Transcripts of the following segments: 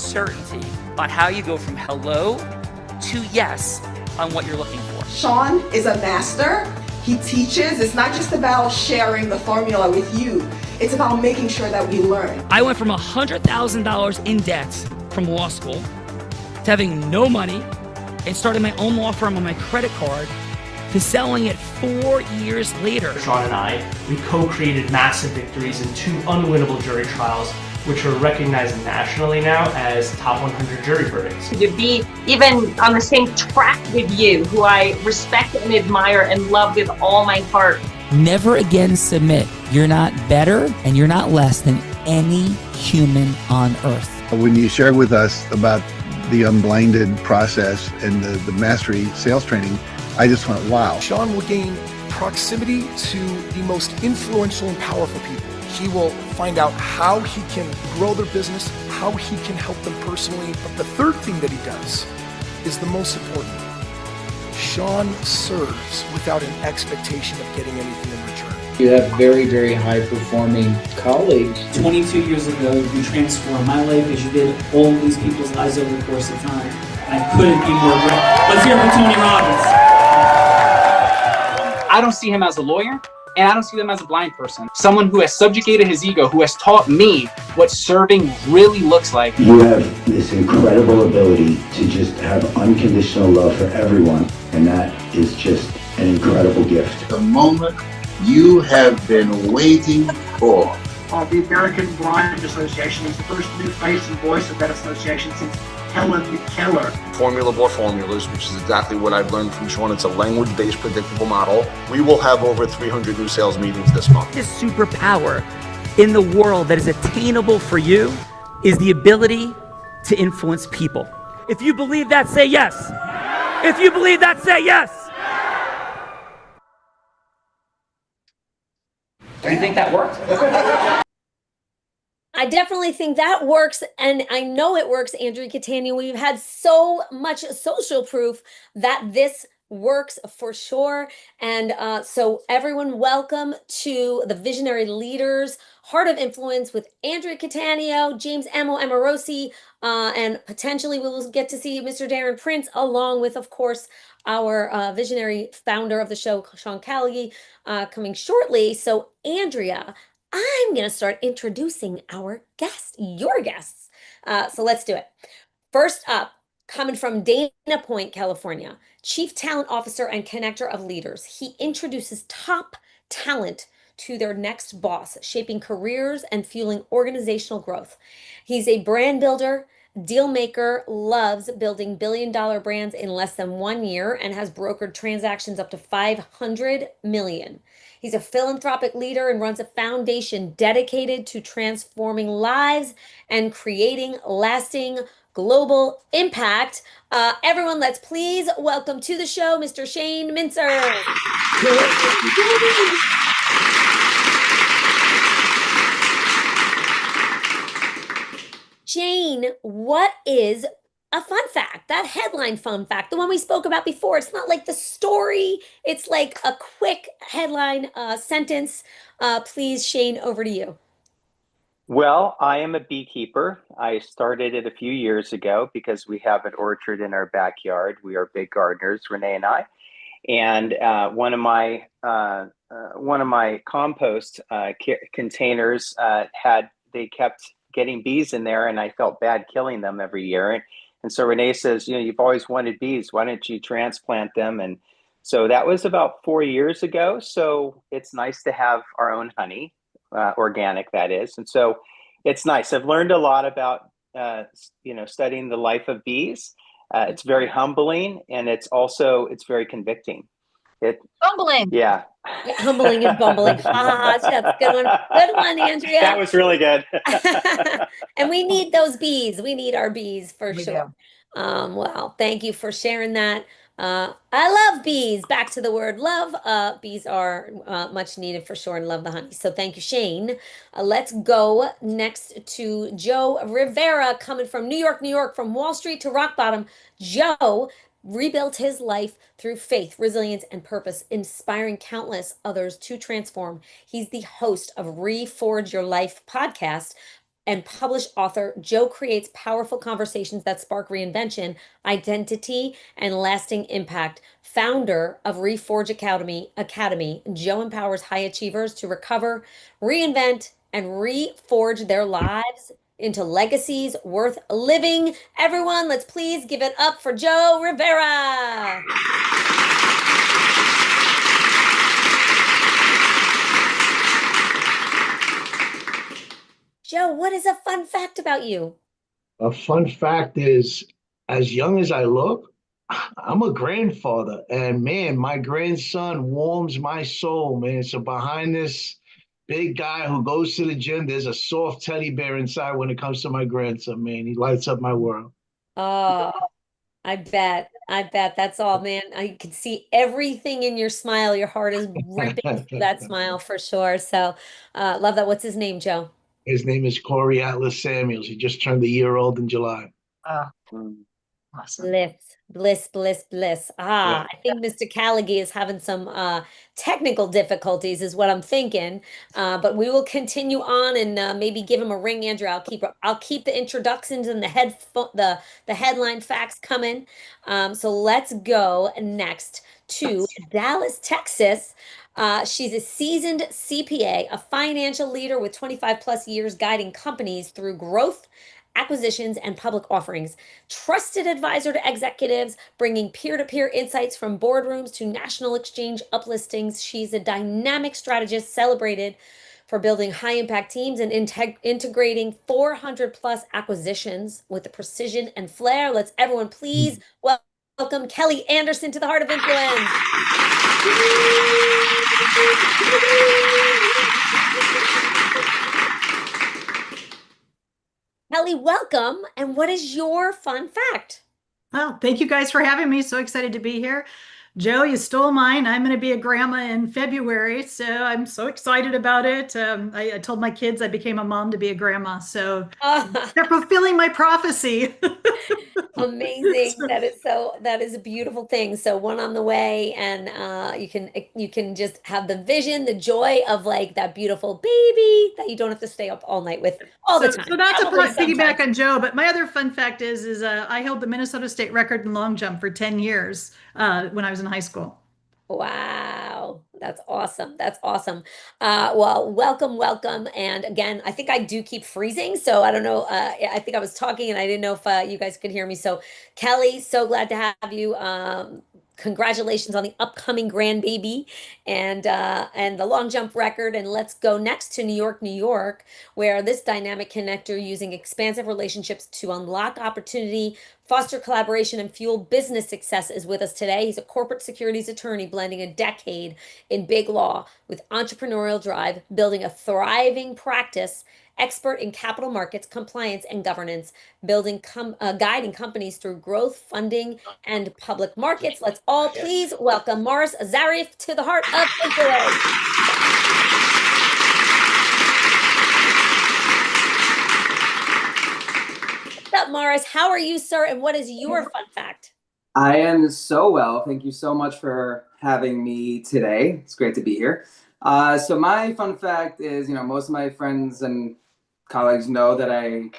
certainty on how you go from hello to yes on what you're looking for. Sean is a master. He teaches. It's not just about sharing the formula with you. It's about making sure that we learn. I went from $100,000 in debt from law school to having no money and starting my own law firm on my credit card to selling it 4 years later. Sean and I, we co-created massive victories in 2 unwinnable jury trials, which are recognized nationally now as top 100 jury verdicts. To be even on the same track with you, who I respect and admire and love with all my heart. Never again submit. You're not better and you're not less than any human on earth. When you shared with us about the unblinded process and the mastery sales training, I just went, wow. Sean will gain proximity to the most influential and powerful people. He will find out how he can grow their business, how he can help them personally. But the third thing that he does is the most important. Sean serves without an expectation of getting anything in return. You have very, very high-performing colleagues. 22 years ago, you transformed my life as you did all these people's lives over the course of time. I couldn't be more grateful. Let's hear it from Tony Robbins. I don't see him as a lawyer, and I don't see him as a blind person. Someone who has subjugated his ego, who has taught me what serving really looks like. You have this incredible ability to just have unconditional love for everyone, and that is just an incredible gift. The moment you have been waiting for. The American Blind Association is the first new face and voice of that association since Helen Keller. Formula for formulas, which is exactly what I've learned from Sean. It's a language-based predictable model. We will have over 300 new sales meetings this month. This superpower in the world that is attainable for you is the ability to influence people. If you believe that, say yes. If you believe that, say yes. Do you think that worked? I definitely think that works, and I know it works, Andrea Catania. We've had so much social proof that this works for sure. And so everyone, welcome to the Visionary Leaders Heart of Influence with Andrea Catania, James Amorosi, and potentially we will get to see Mr. Darren Prince, along with, of course, our visionary founder of the show, Sean Callagy, coming shortly. So Andrea, I'm going to start introducing our guests, your guests. So let's do it. First up, coming from Dana Point, California, Chief Talent Officer and Connector of Leaders. He introduces top talent to their next boss, shaping careers and fueling organizational growth. He's a brand builder, deal maker, loves building billion-dollar brands in less than 1 year, and has brokered transactions up to 500 million. He's a philanthropic leader and runs a foundation dedicated to transforming lives and creating lasting global impact. Everyone, let's please welcome to the show, Mr. Shane Mincer. Shane, what is a fun fact? That headline fun fact, the one we spoke about before. It's not like the story. It's like a quick headline sentence. Please, Shane, over to you. Well, I am a beekeeper. I started it a few years ago because we have an orchard in our backyard. We are big gardeners, Renee and I. And one of my compost containers they kept getting bees in there, and I felt bad killing them every year. And so Renee says, you've always wanted bees. Why don't you transplant them? And so that was about 4 years ago. So it's nice to have our own honey, organic that is. And so it's nice. I've learned a lot about, studying the life of bees. It's very humbling, and it's very convicting. Humbling. Yeah. Humbling and bumbling. That's a good one. Good one, Andrea. That was really good. And we need those bees. We need our bees for We sure. Well, thank you for sharing that. I love bees. Back to the word love. Bees are much needed for sure, and love the honey. So thank you, Shane. Let's go next to Joe Rivera, coming from New York, from Wall Street to rock bottom. Joe rebuilt his life through faith, resilience, and purpose, inspiring countless others to transform. He's the host of Reforge Your Life podcast, and published author, Joe creates powerful conversations that spark reinvention, identity, and lasting impact. Founder of Reforge Academy, Joe empowers high achievers to recover, reinvent, and reforge their lives into legacies worth living. Everyone, let's please give it up for Joe Rivera. Joe, what is a fun fact about you? A fun fact is, as young as I look, I'm a grandfather, and man, my grandson warms my soul, man. So behind this big guy who goes to the gym, there's a soft teddy bear inside when it comes to my grandson, man. He lights up my world. Oh, I bet. I bet that's all, man. I can see everything in your smile. Your heart is ripping through that smile for sure. So, love that. What's his name, Joe? His name is Corey Atlas Samuels. He just turned a year old in July. Awesome. Bliss. Yeah. I think Mr. Callaghy is having some technical difficulties, is what I'm thinking. But we will continue on and maybe give him a ring, Andrew. I'll keep the introductions and the headline facts coming. So let's go next to Dallas, Texas. She's a seasoned CPA, a financial leader with 25 plus years guiding companies through growth, acquisitions, and public offerings. Trusted advisor to executives, bringing peer-to-peer insights from boardrooms to national exchange uplistings. She's a dynamic strategist celebrated for building high-impact teams and integrating 400 plus acquisitions with the precision and flair. Let's everyone please welcome Kelly Anderson to the Heart of Influence. Kelly, welcome. And what is your fun fact? Oh, thank you guys for having me. So excited to be here. Joe, you stole mine. I'm going to be a grandma in February, so I'm so excited about it. I told my kids I became a mom to be a grandma, so they're fulfilling my prophecy. Amazing. That is a beautiful thing. So one on the way, and you can just have the vision, the joy of like that beautiful baby that you don't have to stay up all night with all the time. So not to Probably piggyback sometimes. on Joe, but my other fun fact is I held the Minnesota State record in long jump for 10 years when I was in high school. Wow, that's awesome. That's awesome. Well, welcome. And again, I think I do keep freezing. So I don't know. I think I was talking and I didn't know if you guys could hear me. So Kelly, so glad to have you. Congratulations on the upcoming grandbaby and the long jump record. And let's go next to New York, where this dynamic connector using expansive relationships to unlock opportunity, foster collaboration, and fuel business success is with us today. He's a corporate securities attorney blending a decade in big law with entrepreneurial drive, building a thriving practice, expert in capital markets, compliance, and governance, guiding companies through growth, funding, and public markets. Let's all please welcome Morris Zarif to the Heart of Influence. What's up, Morris? How are you, sir? And what is your fun fact? I am so well. Thank you so much for having me today. It's great to be here. So my fun fact is, most of my friends and colleagues know that I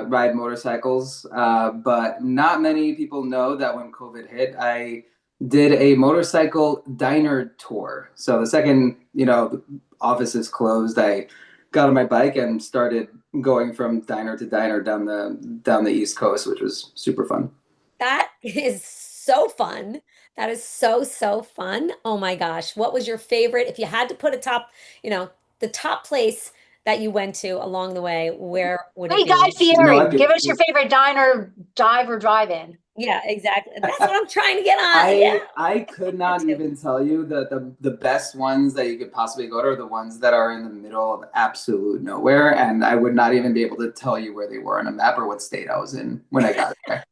ride motorcycles, but not many people know that when COVID hit, I did a motorcycle diner tour. So the second, the offices closed, I got on my bike and started going from diner to diner down the East Coast, which was super fun. That is so fun. That is so fun. Oh my gosh. What was your favorite? If you had to put the top place that you went to along the way, where would it be? Hey, Guy Fieri, give us your favorite diner, dive, or drive-in. Yeah, exactly. That's what I'm trying to get on. I could not even tell you the best ones that you could possibly go to are the ones that are in the middle of absolute nowhere, and I would not even be able to tell you where they were on a map or what state I was in when I got there.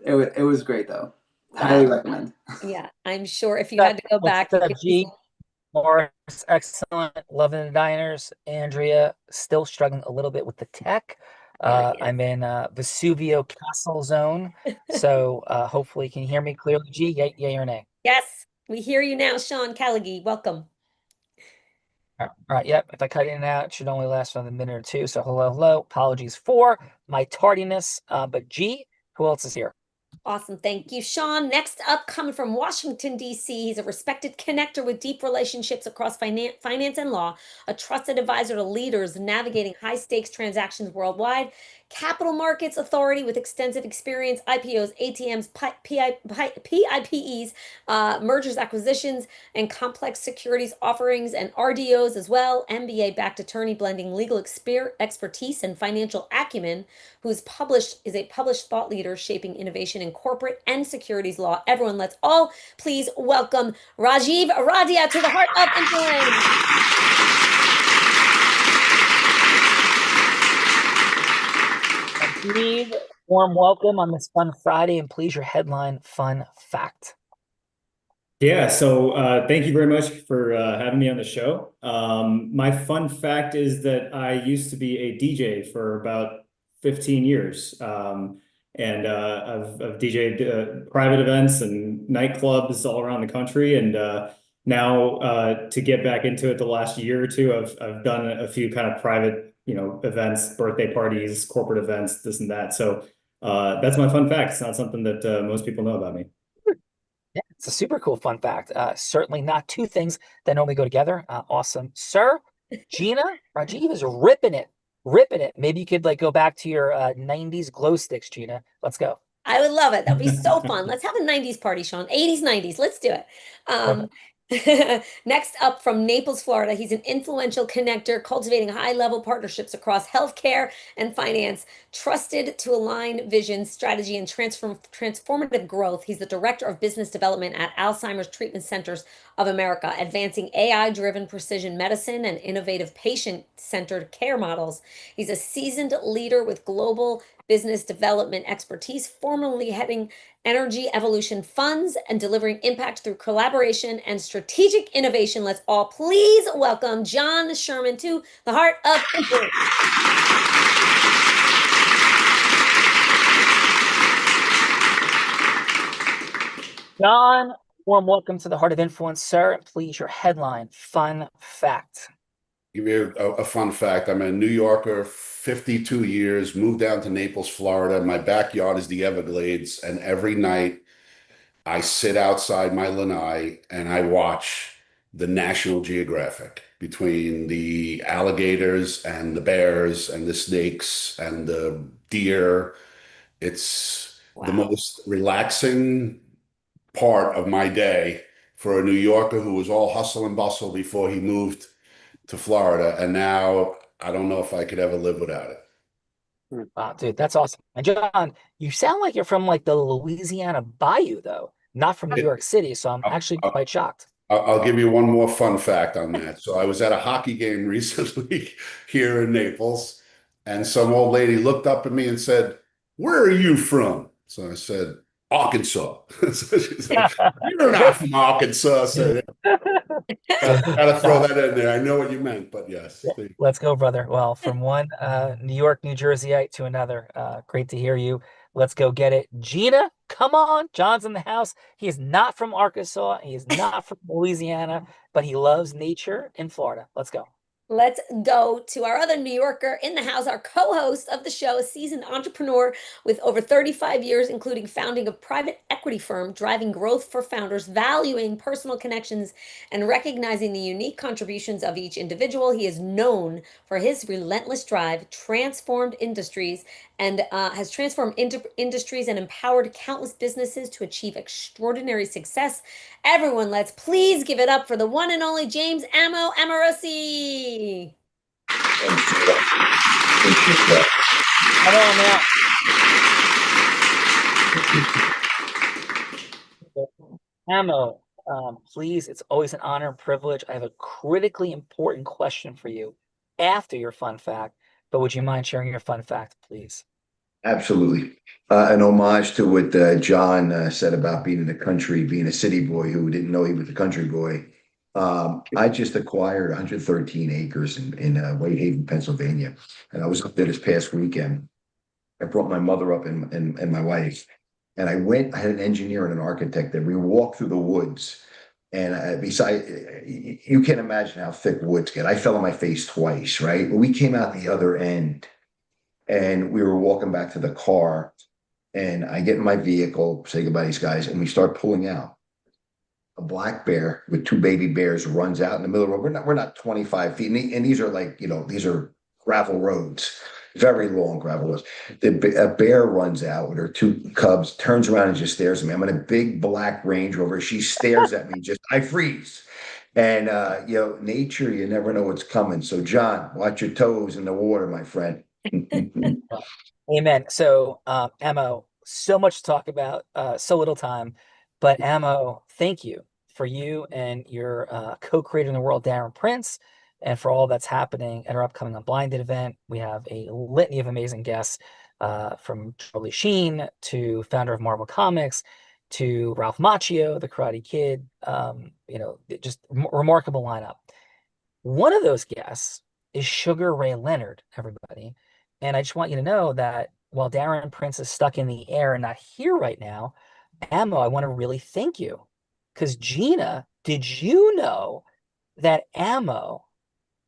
It was great though. Highly recommend. Yeah, I'm sure if you had to go back. Morris, excellent. Loving the diners. Andrea, still struggling a little bit with the tech. I'm in Vesuvio Castle Zone, so hopefully you can hear me clearly. G, yay or nay? Yes, we hear you now, Sean Callaghy. Welcome. All right, yep. If I cut in and out, it should only last another minute or two. So hello. Apologies for my tardiness. But G, who else is here? Awesome. Thank you, Sean. Next up, coming from Washington, D.C., he's a respected connector with deep relationships across finance and law, a trusted advisor to leaders navigating high stakes transactions worldwide, capital markets authority with extensive experience, IPOs, ATMs, PIPEs, mergers, acquisitions, and complex securities offerings, and RDOs as well, MBA-backed attorney blending legal expertise and financial acumen, is a published thought leader shaping innovation in corporate and securities law. Everyone, let's all please welcome Rajiv Radia to the Heart of Influence. Rajiv, warm welcome on this fun Friday, and please your headline fun fact. Yeah, so thank you very much for having me on the show. My fun fact is that I used to be a DJ for about 15 years. And I've DJed private events and nightclubs all around the country. And now to get back into it the last year or two, I've done a few kind of private, events, birthday parties, corporate events, this and that. So that's my fun fact. It's not something that most people know about me. Yeah, it's a super cool fun fact. Certainly not two things that normally go together. Awesome. Sir, Gina, Rajiv is ripping it. Maybe you could go back to your 90s glow sticks, Gina. Let's go. I would love it. That'd be so fun. Let's have a 90s party, Sean. 80s, 90s. Let's do it. Next up from Naples, Florida, he's an influential connector, cultivating high-level partnerships across healthcare and finance, trusted to align vision, strategy, and transformative growth. He's the director of business development at Alzheimer's Treatment Centers of America, advancing AI-driven precision medicine and innovative patient-centered care models. He's a seasoned leader with global business development expertise, formerly heading Energy Evolution Funds and delivering impact through collaboration and strategic innovation. Let's all please welcome John Sherman to the Heart of Influence. John, warm welcome to the Heart of Influence, sir. Please, your headline fun fact. Give you a fun fact. I'm a New Yorker, 52 years, moved down to Naples, Florida. My backyard is the Everglades, and every night I sit outside my lanai and I watch the National Geographic between the alligators and the bears and the snakes and the deer. It's the most relaxing part of my day for a New Yorker who was all hustle and bustle before he moved to Florida, and now I don't know if I could ever live without it. Wow, dude, that's awesome. And John, you sound like you're from the Louisiana Bayou, though, not from New York City. So I'm actually quite shocked. I'll give you one more fun fact on that. So I was at a hockey game recently here in Naples, and some old lady looked up at me and said, "Where are you from?" So I said, "Arkansas." So she said, "You're not from Arkansas." So gotta throw that in there. I know what you meant, but yes. Let's go, brother. Well, from one New York, New Jerseyite to another. Great to hear you. Let's go get it. Gina, come on. John's in the house. He is not from Arkansas. He is not from Louisiana, but he loves nature in Florida. Let's go. Let's go to our other New Yorker in the house, our co-host of the show, a seasoned entrepreneur with over 35 years, including founding a private equity firm, driving growth for founders, valuing personal connections, and recognizing the unique contributions of each individual. He is known for his relentless drive, transformed industries, and has transformed industries and empowered countless businesses to achieve extraordinary success. Everyone, let's please give it up for the one and only James Amo Amorosi. Come on now. Amo, please, it's always an honor and privilege. I have a critically important question for you after your fun fact, but would you mind sharing your fun fact, please? Absolutely. An homage to what John said about being in the country, being a city boy who didn't know he was a country boy. I just acquired 113 acres in Whitehaven, Pennsylvania. And I was up there this past weekend. I brought my mother up and my wife. And I had an engineer and an architect there. We walked through the woods And besides, you can't imagine how thick woods get. I fell on my face twice, right? We came out the other end and we were walking back to the car, and I get in my vehicle, say goodbye to these guys, and we start pulling out. A black bear with two baby bears runs out in the middle of the road. We're not 25 feet. And these are like, these are gravel roads, very long gravel roads. A bear runs out with her two cubs, turns around and just stares at me. I'm in a big black Range Rover. She stares at me, I freeze. And, nature, you never know what's coming. So John, watch your toes in the water, my friend. Amen. So, Ammo, so much to talk about, so little time, but Ammo, thank you for you and your co-creator in the world, Darren Prince, and for all that's happening at our upcoming Unblinded event. We have a litany of amazing guests, from Charlie Sheen to founder of Marvel Comics to Ralph Macchio, the Karate Kid. Just remarkable lineup. One of those guests is Sugar Ray Leonard, everybody. And I just want you to know that while Darren Prince is stuck in the air and not here right now, Ammo, I want to really thank you. Because Gina, did you know that Ammo,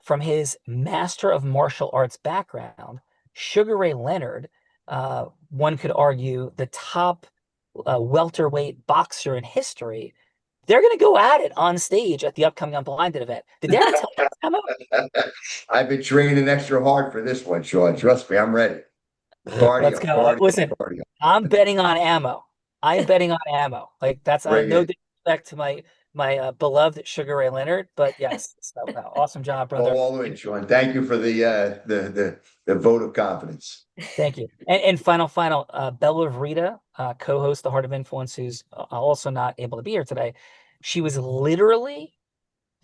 from his Master of Martial Arts background, Sugar Ray Leonard, one could argue the top welterweight boxer in history, they're going to go at it on stage at the upcoming Unblinded event. Did Darren tell you, Ammo? I've been training extra hard for this one, Sean. Trust me, I'm ready. Cardio, Let's go. cardio, Listen, cardio. I'm betting on Ammo. I'm betting on Ammo. Like that's Bring no it. disrespect to my beloved Sugar Ray Leonard, but yes, so, awesome job, brother. All in, Sean. Thank you for the vote of confidence. Thank you. And final, Bella Vrita, co-host The Heart of Influence, who's also not able to be here today. She was literally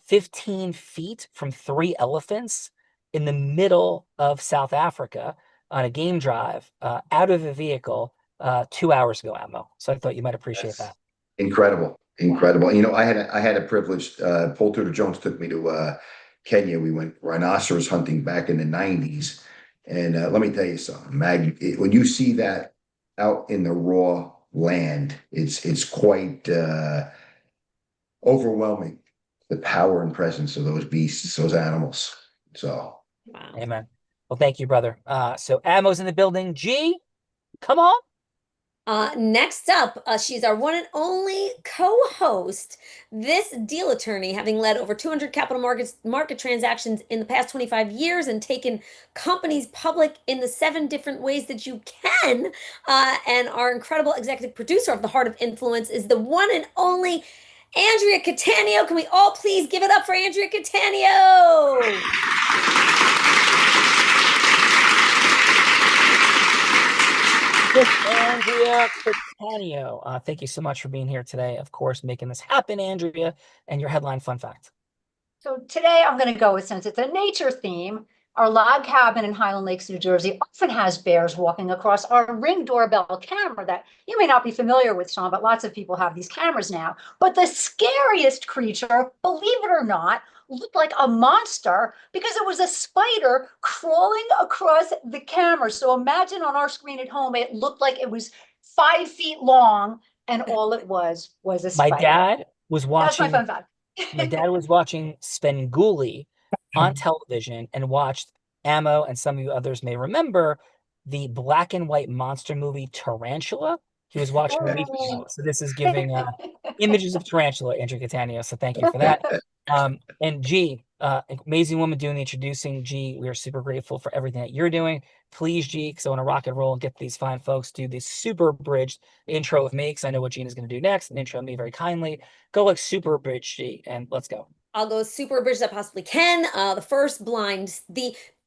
15 feet from 3 elephants in the middle of South Africa on a game drive, out of a vehicle 2 hours ago, Ammo. So I thought you might appreciate that. Incredible. I had a privilege. Paul Tudor Jones took me to Kenya. We went rhinoceros hunting back in the 90s. And let me tell you something, when you see that out in the raw land, it's quite overwhelming, the power and presence of those beasts, those animals. So, Wow. Amen. Well, thank you, brother. So Ammo's in the building. G, come on. Next up, she's our one and only co-host, this deal attorney, having led over 200 capital market transactions in the past 25 years and taken companies public in the 7 different ways that you can. And our incredible executive producer of The Heart of Influence is the one and only Andrea Cattaneo. Can we all please give it up for Andrea Cattaneo? Andrea Cattaneo. Thank you so much for being here today. Of course, making this happen, Andrea, and your headline fun fact. So today I'm going to go with, since it's a nature theme, our log cabin in Highland Lakes, New Jersey often has bears walking across our Ring doorbell camera that you may not be familiar with, Sean, but lots of people have these cameras now. But the scariest creature, believe it or not, looked like a monster because it was a spider crawling across the camera. So imagine on our screen at home, it looked like it was 5 feet long, and all it was a spider. My dad was watching. That's my fun fact. My dad was watching Svengoolie on television and watched Ammo, and some of you others may remember the black and white monster movie Tarantula. He was watching the week ago, so this is giving images of Tarantula, Andrea Cattaneo. So thank you for that. And G, amazing woman doing the introducing. G, we are super grateful for everything that you're doing. Please, G, because I want to rock and roll and get these fine folks do this super abridged intro of me, because I know what Gina's going to do next, and intro me very kindly. Go like super abridged, G, and let's go. I'll go super abridged as I possibly can. The first blind,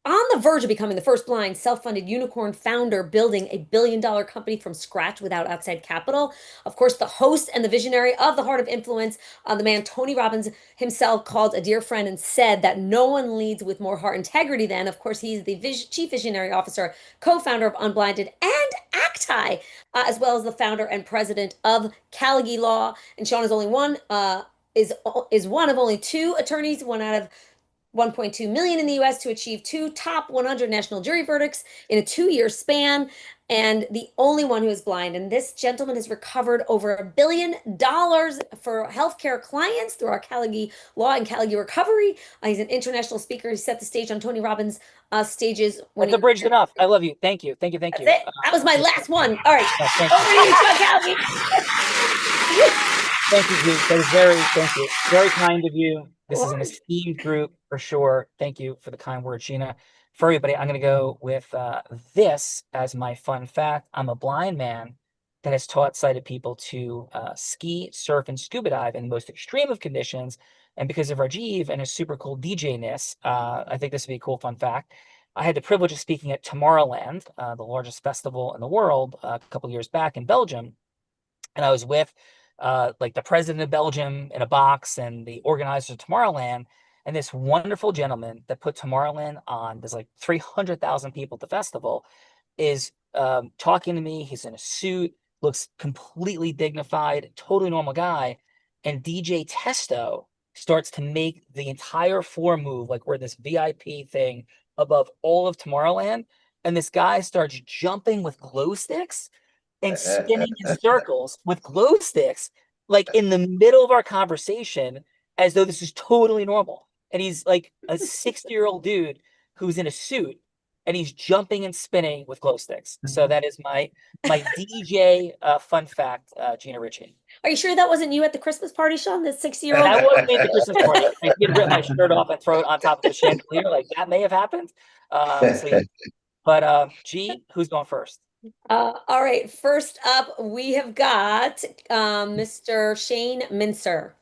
on the verge of becoming the first blind self-funded unicorn founder, building a billion-dollar company from scratch without outside capital. Of course, the host and the visionary of The Heart of Influence, the man Tony Robbins himself called a dear friend and said that no one leads with more heart integrity than. Of course, he's the chief visionary officer, co-founder of Unblinded and Acti, as well as the founder and president of Calighi Law. And Sean is only one, is one of only 2 attorneys, one out of 1.2 million in the US to achieve 2 top 100 national jury verdicts in a 2-year span, and the only one who is blind. And this gentleman has recovered over $1 billion for healthcare clients through our Callagy Law and Callagy Recovery. He's an international speaker. He set the stage on Tony Robbins' stages. When That's abridged enough. I love you. Thank you. Thank you. Thank you. That's it. That was my last one. All right. Thank Over to you, Sean Callagy. Thank you, G. That is thank you. Very kind of you. This is an esteemed group for sure. Thank you for the kind words, Gina. For everybody, I'm going to go with this as my fun fact. I'm a blind man that has taught sighted people to ski, surf, and scuba dive in the most extreme of conditions. And because of Rajiv and his super cool DJ-ness, I think this would be a cool fun fact. I had the privilege of speaking at Tomorrowland, the largest festival in the world, a couple years back in Belgium. And I was with like the president of Belgium in a box and the organizers of Tomorrowland, and this wonderful gentleman that put Tomorrowland on, there's like 300,000 people at the festival, is talking to me. He's in a suit, looks completely dignified, totally normal guy. And DJ Testo starts to make the entire floor move, like we're this VIP thing above all of Tomorrowland. And this guy starts jumping with glow sticks and spinning in circles with glow sticks, like in the middle of our conversation, as though this is totally normal. And he's like a 60-year-old dude who's in a suit, and he's jumping and spinning with glow sticks. So that is my DJ fun fact, Gina Ritchie. Are you sure that wasn't you at the Christmas party, Sean? The 60-year-old? That wasn't me at the Christmas party. I did rip my shirt off and throw it on top of the chandelier. Like that may have happened. But G, who's going first? All right. First up, we have got Mr. Shane Mincer.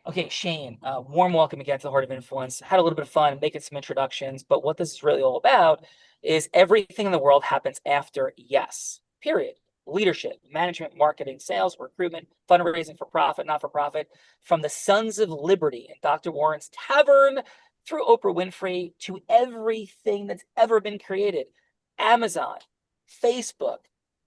Okay, Shane, warm welcome again to the Heart of Influence. Had a little bit of fun making some introductions, but what this is really all about is everything in the world happens after yes, period. Leadership, management, marketing, sales, recruitment, fundraising for profit, not for profit, from the Sons of Liberty and Dr. Warren's Tavern through Oprah Winfrey to everything that's ever been created. Amazon, Facebook,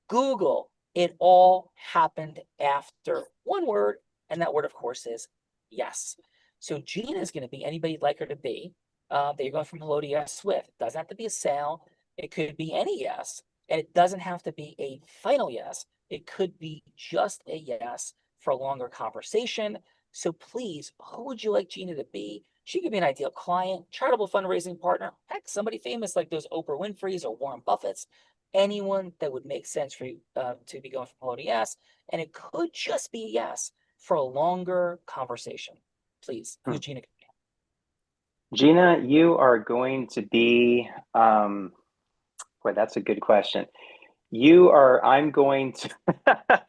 Google, it all happened after one word, and that word, of course, is yes. So Gina is going to be anybody you'd like her to be that you're going from hello to yes with. It doesn't have to be a sale. It could be any yes. And it doesn't have to be a final yes. It could be just a yes for a longer conversation. So please, who would you like Gina to be? She could be an ideal client, charitable fundraising partner, heck, somebody famous like those Oprah Winfrey's or Warren Buffett's, anyone that would make sense for you to be going from hello to yes. And it could just be a yes for a longer conversation. Please, who's Gina? Gina, you are going to be, boy, that's a good question. I'm going to,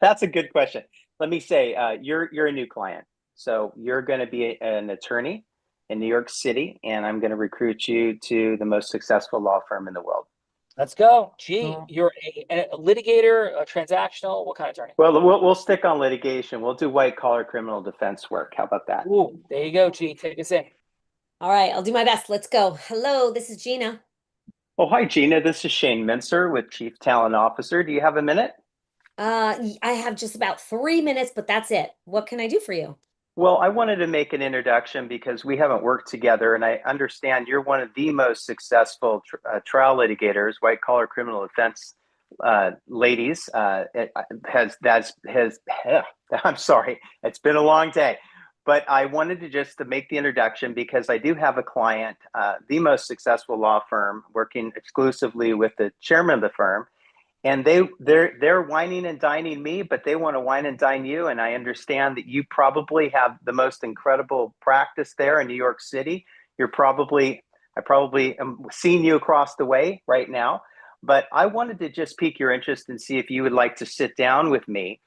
that's a good question. Let me say, you're a new client. So you're going to be an attorney in New York City, and I'm going to recruit you to the most successful law firm in the world. Let's go. Gee, you're a litigator, a transactional, what kind of attorney? Well, we'll stick on litigation. We'll do white collar criminal defense work. How about that? Ooh, there you go, G. Take us in. All right, I'll do my best. Let's go. Hello, this is Gina. Oh, hi, Gina. This is Shane Mincer with Chief Talent Officer. Do you have a minute? I have just about 3 minutes, but that's it. What can I do for you? Well, I wanted to make an introduction because we haven't worked together, and I understand you're one of the most successful trial litigators, white collar criminal defense ladies. I'm sorry, it's been a long day, but I wanted to make the introduction because I do have a client, the most successful law firm, working exclusively with the chairman of the firm. And they're wining and dining me, but they want to wine and dine you. And I understand that you probably have the most incredible practice there in New York City. I probably am seeing you across the way right now, but I wanted to just pique your interest and see if you would like to sit down with me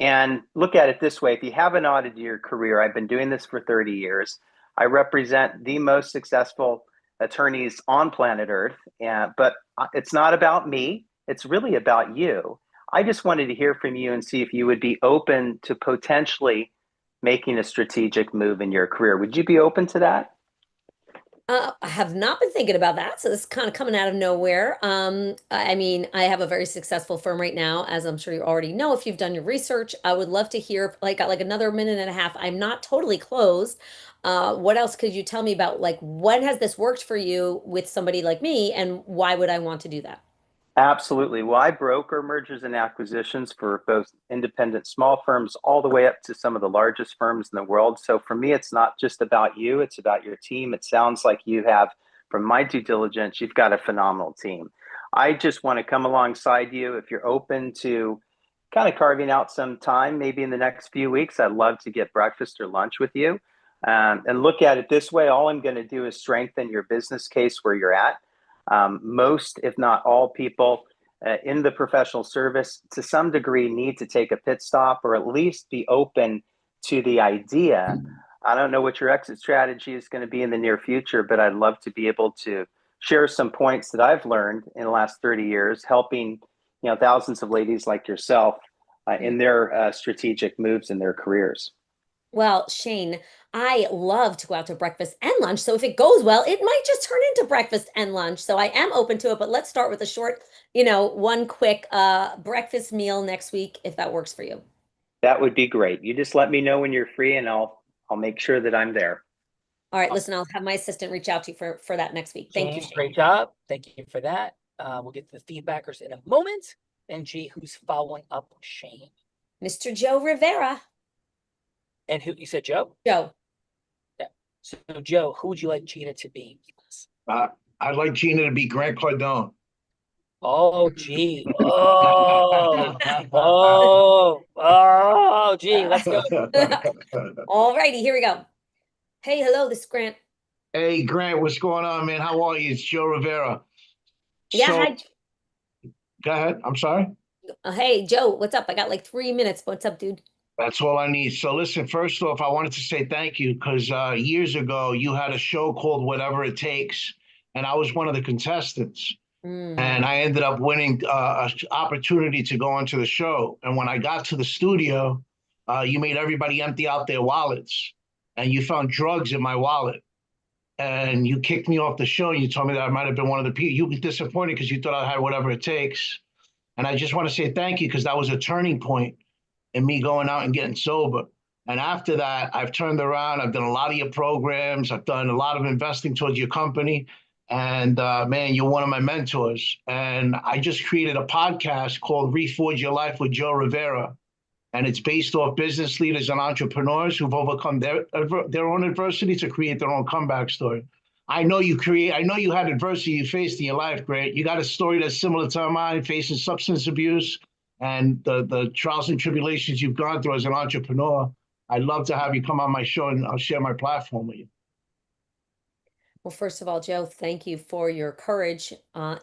and look at it this way. If you haven't audited your career, I've been doing this for 30 years. I represent the most successful attorneys on planet Earth, but it's not about me. It's really about you. I just wanted to hear from you and see if you would be open to potentially making a strategic move in your career. Would you be open to that? I have not been thinking about that, so this is kind of coming out of nowhere. I mean, I have a very successful firm right now, as I'm sure you already know if you've done your research. I would love to hear, like another minute and a half. I'm not totally closed. What else could you tell me about, like, when has this worked for you with somebody like me, and why would I want to do that? Absolutely. Well, I broker mergers and acquisitions for both independent small firms all the way up to some of the largest firms in the world. So for me, it's not just about you, it's about your team. It sounds like you have, from my due diligence, you've got a phenomenal team. I just want to come alongside you. If you're open to kind of carving out some time, maybe in the next few weeks, I'd love to get breakfast or lunch with you. And look at it this way, all I'm going to do is strengthen your business case where you're at. Most, if not all people in the professional service to some degree need to take a pit stop or at least be open to the idea. I don't know what your exit strategy is going to be in the near future, but I'd love to be able to share some points that I've learned in the last 30 years, helping thousands of ladies like yourself in their strategic moves in their careers. Well, Shane, I love to go out to breakfast and lunch. So if it goes well, it might just turn into breakfast and lunch. So I am open to it, but let's start with a short, one quick breakfast meal next week, if that works for you. That would be great. You just let me know when you're free and I'll make sure that I'm there. All right, listen, I'll have my assistant reach out to you for that next week. Thank you, Shane. Great job. Thank you for that. We'll get to the feedbackers in a moment. And G, who's following up Shane? Mr. Joe Rivera. And who, you said Joe? Joe. Yeah. So Joe, who would you like Gina to be? I'd like Gina to be Grant Cardone. Oh, gee. Gee, let's go. All righty, here we go. Hey, hello, this is Grant. Hey, Grant, what's going on, man? How are you? It's Joe Rivera. Yeah, hi. Go ahead. I'm sorry. Hey, Joe, what's up? I got like 3 minutes. What's up, dude? That's all I need. So listen, first off, I wanted to say thank you because years ago you had a show called Whatever It Takes, and I was one of the contestants. And I ended up winning an opportunity to go onto the show. And when I got to the studio, you made everybody empty out their wallets, and you found drugs in my wallet. And you kicked me off the show, and you told me that I might have been one of the people. You were disappointed because you thought I had whatever it takes. And I just want to say thank you because that was a turning point in me going out and getting sober. And after that, I've turned around. I've done a lot of your programs. I've done a lot of investing towards your company. And man, you're one of my mentors. And I just created a podcast called Reforge Your Life with Joe Rivera. And it's based off business leaders and entrepreneurs who've overcome their own adversity to create their own comeback story. I know you had adversity you faced in your life, Grant. You got a story that's similar to mine, facing substance abuse and the trials and tribulations you've gone through as an entrepreneur. I'd love to have you come on my show and I'll share my platform with you. Well, first of all, Joe, thank you for your courage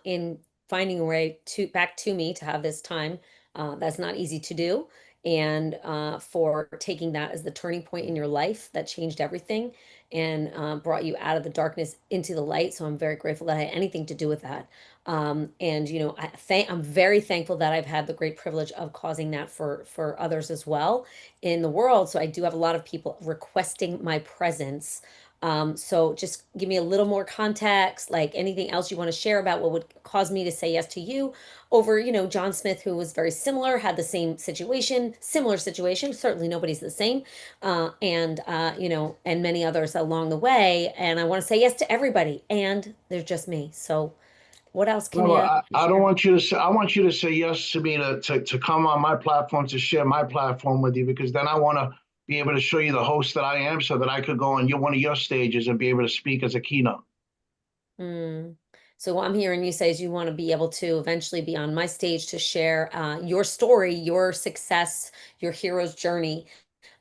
in finding a way back to me to have this time. That's not easy to do. And for taking that as the turning point in your life that changed everything and brought you out of the darkness into the light. So I'm very grateful that I had anything to do with that. And, I'm very thankful that I've had the great privilege of causing that for others as well in the world. So I do have a lot of people requesting my presence. So just give me a little more context, like anything else you want to share about what would cause me to say yes to you over, John Smith, who was very similar, had the same situation, similar situation. Certainly nobody's the same. And many others along the way. And I want to say yes to everybody. And they're just me. So what else can you? I don't want you to say, I want you to say yes to me to come on my platform, to share my platform with you, because then I want to be able to show you the host that I am so that I could go on one of your stages and be able to speak as a keynote. So what I'm hearing you say is you want to be able to eventually be on my stage to share your story, your success, your hero's journey,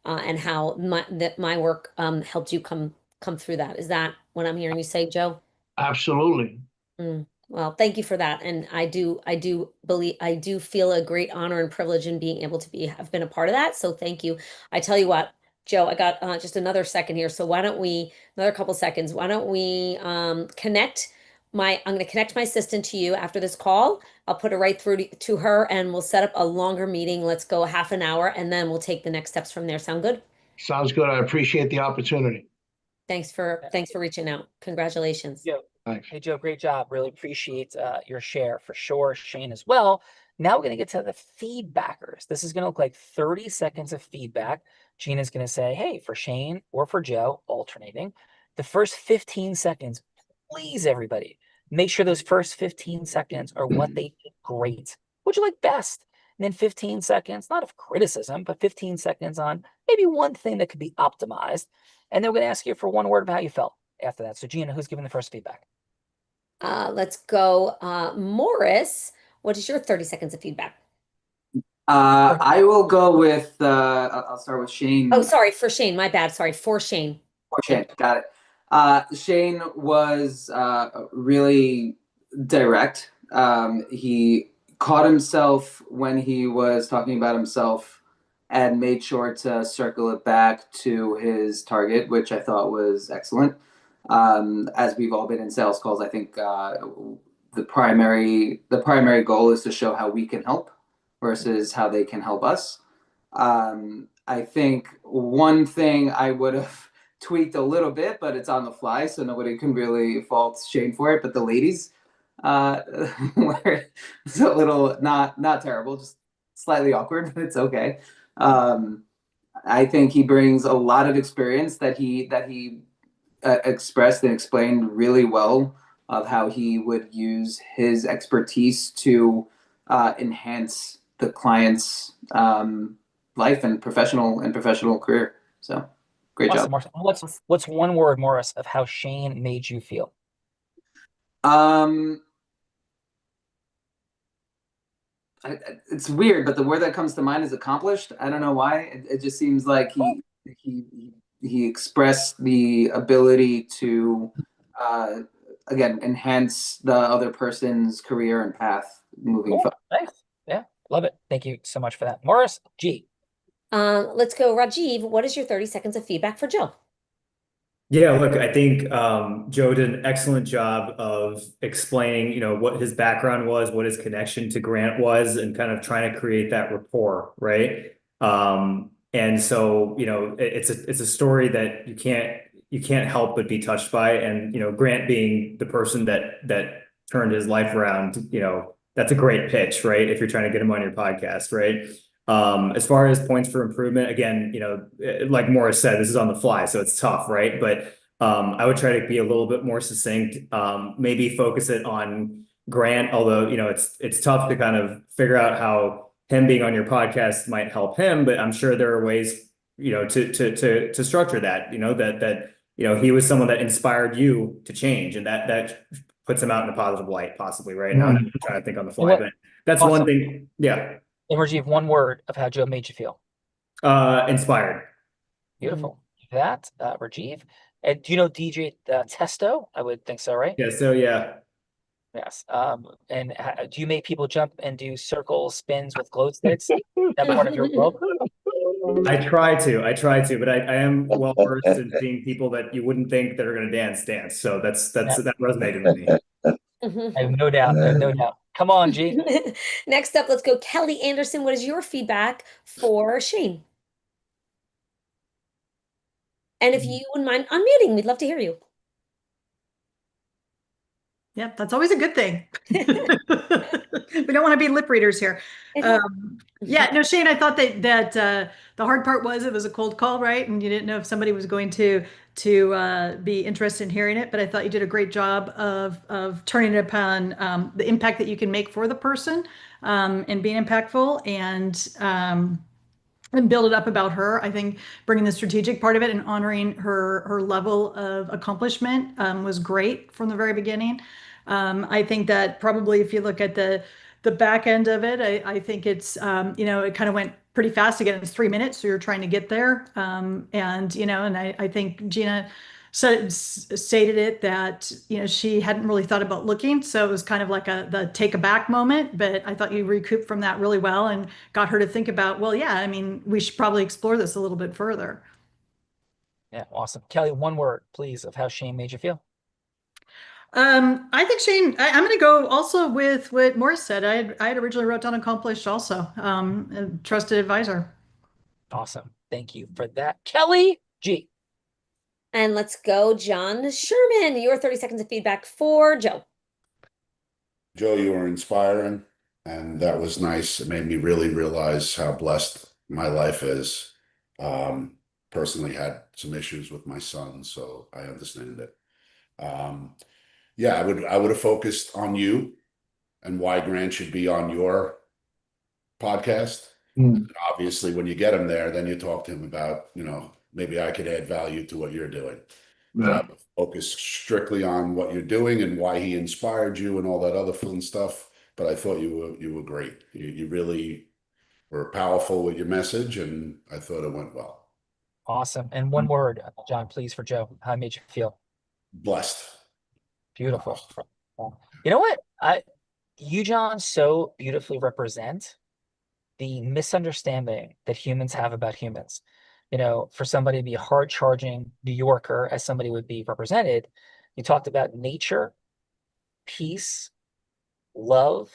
and how my work helped you come through that. Is that what I'm hearing you say, Joe? Absolutely. Well, thank you for that. And I do feel a great honor and privilege in being able to have been a part of that. So thank you. I tell you what, Joe, I got just another second here. So another couple seconds, why don't we connect I'm going to connect my assistant to you after this call. I'll put it right through to her and we'll set up a longer meeting. Let's go half an hour and then we'll take the next steps from there. Sound good? Sounds good. I appreciate the opportunity. Thanks for reaching out. Congratulations. Joe. Hey, Joe, great job. Really appreciate your share for sure. Shane as well. Now we're going to get to the feedbackers. This is going to look like 30 seconds of feedback. Gina's going to say, hey, for Shane or for Joe, alternating. The first 15 seconds, please, everybody, make sure those first 15 seconds are what they did great. What'd you like best? And then 15 seconds, not of criticism, but 15 seconds on maybe one thing that could be optimized. And then we're going to ask you for one word of how you felt after that. So Gina, who's giving the first feedback? Let's go. Morris, what is your 30 seconds of feedback? I will go with, I'll start with Shane. Oh, sorry, for Shane. My bad. Sorry, for Shane. For Shane, got it. Shane was really direct. He caught himself when he was talking about himself and made sure to circle it back to his target, which I thought was excellent. As we've all been in sales calls, I think the primary goal is to show how we can help versus how they can help us. I think one thing I would have tweaked a little bit, but it's on the fly, so nobody can really fault Shane for it. But the ladies were it's a little not terrible, just slightly awkward, but it's okay. I think he brings a lot of experience that he expressed and explained really well of how he would use his expertise to enhance the client's life and professional career. So great Awesome, job. Morris. What's one word, Morris, of how Shane made you feel? It's weird, but the word that comes to mind is accomplished. I don't know why. It just seems like he expressed the ability to again enhance the other person's career and path moving forward. Nice. Yeah, love it. Thank you so much for that, Morris. G. Let's go, Rajiv. What is your 30 seconds of feedback for Joe? Yeah, look, I think Joe did an excellent job of explaining, what his background was, what his connection to Grant was, and kind of trying to create that rapport, right? And so, it's a story that you can't help but be touched by. And, Grant being the person that turned his life around, that's a great pitch, right? If you're trying to get him on your podcast, right? As far as points for improvement, again, like Morris said, this is on the fly, so it's tough, right? But I would try to be a little bit more succinct, maybe focus it on Grant, although, it's tough to kind of figure out how him being on your podcast might help him, but I'm sure there are ways, to structure that, that he was someone that inspired you to change, and that puts him out in a positive light, possibly, right? Now I'm trying to think on the fly, but that's Awesome. one thing. Yeah. And Rajiv, one word of how Joe made you feel. Inspired. Beautiful. That, Rajiv. And do you know DJ Testo? I would think so, right? Yeah. So yeah. Yes. And do you make people jump and do circles, spins with glow sticks? That part of your world? I try to, but I am well versed in seeing people that you wouldn't think that are going to dance. So that resonated with me. I have no doubt. Come on, G. Next up, let's go. Kelly Anderson, what is your feedback for Shane? And if you wouldn't mind unmuting, we'd love to hear you. Yep, that's always a good thing. We don't want to be lip readers here. Yeah, no, Shane, I thought that the hard part was it was a cold call, right? And you didn't know if somebody was going to be interested in hearing it. But I thought you did a great job of turning it upon the impact that you can make for the person and being impactful and build it up about her. I think bringing the strategic part of it and honoring her level of accomplishment was great from the very beginning. I think that probably if you look at the back end of it, I think it's, it kind of went pretty fast. Again, it's 3 minutes, so you're trying to get there. And I think Gina stated it that, she hadn't really thought about looking. So it was kind of like the take a back moment, but I thought you recouped from that really well and got her to think about, well, yeah, I mean, we should probably explore this a little bit further. Yeah, awesome. Kelly, one word, please, of how Shane made you feel. I think Shane, I'm going to go also with what Morris said. I had originally wrote down accomplished also, a trusted advisor. Awesome. Thank you for that. Kelly G. And let's go, John Sherman. Your 30 seconds of feedback for Joe. Joe, you were inspiring, and that was nice. It made me really realize how blessed my life is. Personally had some issues with my son, so I understand it. Yeah, I would have focused on you and why Grant should be on your podcast. Obviously, when you get him there, then you talk to him about, maybe I could add value to what you're doing. Yeah. Focus strictly on what you're doing and why he inspired you and all that other fun stuff. But I thought you were great. You really were powerful with your message, and I thought it went well. Awesome. And one word, John, please, for Joe. How it made you feel? Blessed. Beautiful. You know what? You, John, so beautifully represent the misunderstanding that humans have about humans. For somebody to be a hard-charging New Yorker, as somebody would be represented, you talked about nature, peace, love,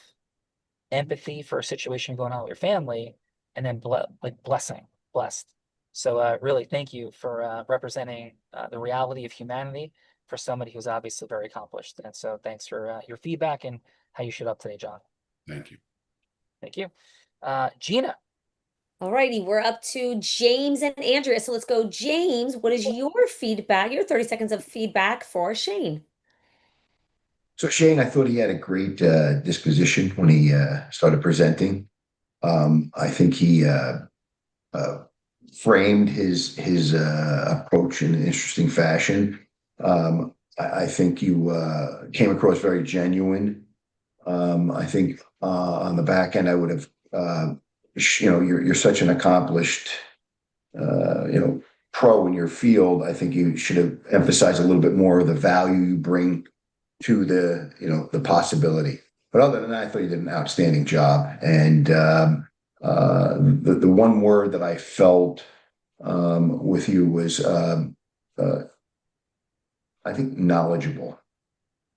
empathy for a situation going on with your family, and then blessed. So really, thank you for representing the reality of humanity for somebody who's obviously very accomplished. And so thanks for your feedback and how you showed up today, John. Thank you. Thank you. Gina. All righty, we're up to James and Andrea. So let's go, James. What is your feedback, your 30 seconds of feedback for Shane? So Shane, I thought he had a great disposition when he started presenting. I think he framed his approach in an interesting fashion. I think you came across very genuine. I think on the back end, I would have, you're such an accomplished, pro in your field. I think you should have emphasized a little bit more of the value you bring to the possibility. But other than that, I thought you did an outstanding job. And the one word that I felt with you was, I think, knowledgeable.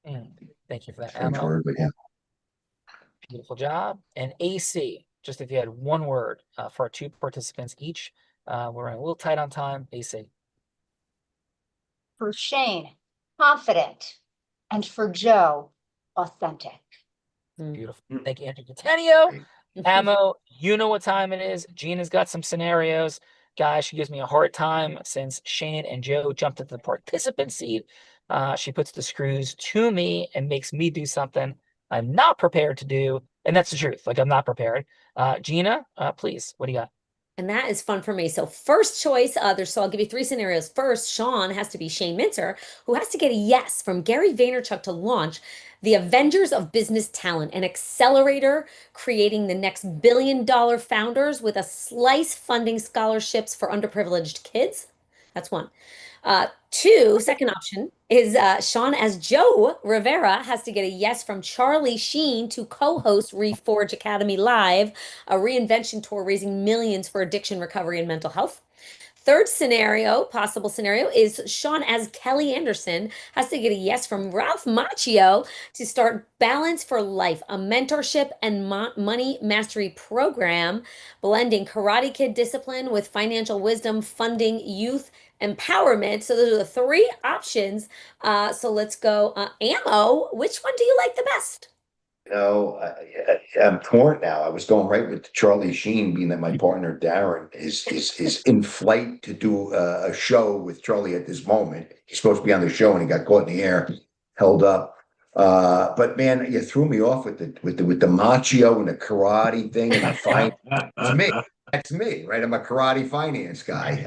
Thank you for that. Strange word, but yeah. Beautiful job. And AC, just if you had one word for our two participants each, we're running a little tight on time. AC. For Shane, confident. And for Joe, authentic. Beautiful. Thank you, Andrew Catania. Ammo, you know what time it is. Gina's got some scenarios. Guys, she gives me a hard time since Shane and Joe jumped into the participant seat. She puts the screws to me and makes me do something I'm not prepared to do. And that's the truth. Like, I'm not prepared. Gina, please, what do you got? And that is fun for me. So first choice, so I'll give you three scenarios. First, Sean has to be Shane Minter, who has to get a yes from Gary Vaynerchuk to launch the Avengers of Business Talent, an accelerator creating the next $1 billion founders with a slice funding scholarships for underprivileged kids. That's one. Two, second option is Sean as Joe Rivera has to get a yes from Charlie Sheen to co-host Reforge Academy Live, a reinvention tour raising millions for addiction recovery and mental health. Third scenario, possible scenario, is Sean as Kelly Anderson has to get a yes from Ralph Macchio to start Balance for Life, a mentorship and money mastery program, blending Karate Kid discipline with financial wisdom, funding youth empowerment. So those are the three options. So let's go. Ammo, which one do you like the best? I'm torn now. I was going right with Charlie Sheen, being that my partner Darren is in flight to do a show with Charlie at this moment. He's supposed to be on the show and he got caught in the air, held up. But man, you threw me off with the Macchio and the karate thing and the finance. It's me. That's me, right? I'm a karate finance guy.